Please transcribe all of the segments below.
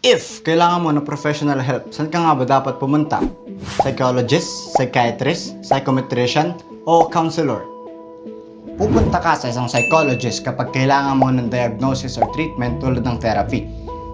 If kailangan mo ng professional help, saan ka nga ba dapat pumunta? Psychologist, psychiatrist, psychometrician, o counselor? Pupunta ka sa isang psychologist kapag kailangan mo ng diagnosis or treatment tulad ng therapy.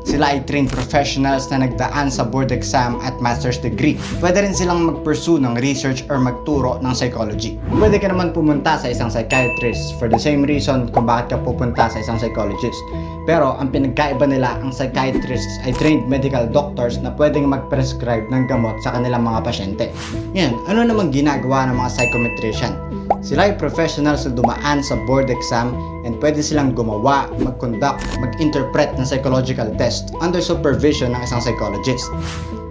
Sila ay trained professionals na nagdaan sa board exam at master's degree. Pwede rin silang mag-pursue ng research or magturo ng psychology. Pwede ka naman pumunta sa isang psychiatrist for the same reason kung bakit ka pupunta sa isang psychologist. Pero ang pinagkaiba nila, ang psychiatrists ay trained medical doctors na pwedeng mag-prescribe ng gamot sa kanilang mga pasyente. Yan, ano namang ginagawa ng mga psychometrician? Sila ay professionals na dumaan sa board exam and pwede silang gumawa, mag-conduct, mag-interpret ng psychological test under supervision ng isang psychologist.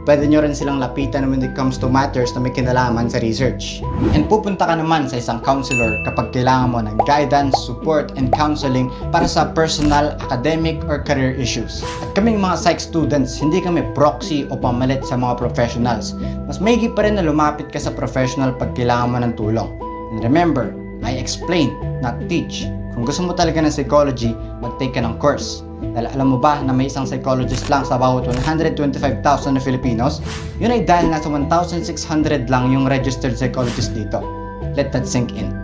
Pwede nyo rin silang lapitan when it comes to matters na may kinalaman sa research. And pupunta ka naman sa isang counselor kapag kailangan mo ng guidance, support, and counseling para sa personal, academic, or career issues. At kaming mga psych students, hindi kami proxy o pamalit sa mga professionals. Mas maigi pa rin na lumapit ka sa professional pag kailangan mo ng tulong. And remember, I explain, not teach. Kung gusto mo talaga ng psychology, mag-take ka ng course. Dahil alam mo ba na may isang psychologist lang sa bawat 125,000 na Filipinos? Yun ay dahil nasa 1,600 lang yung registered psychologist dito. Let that sink in.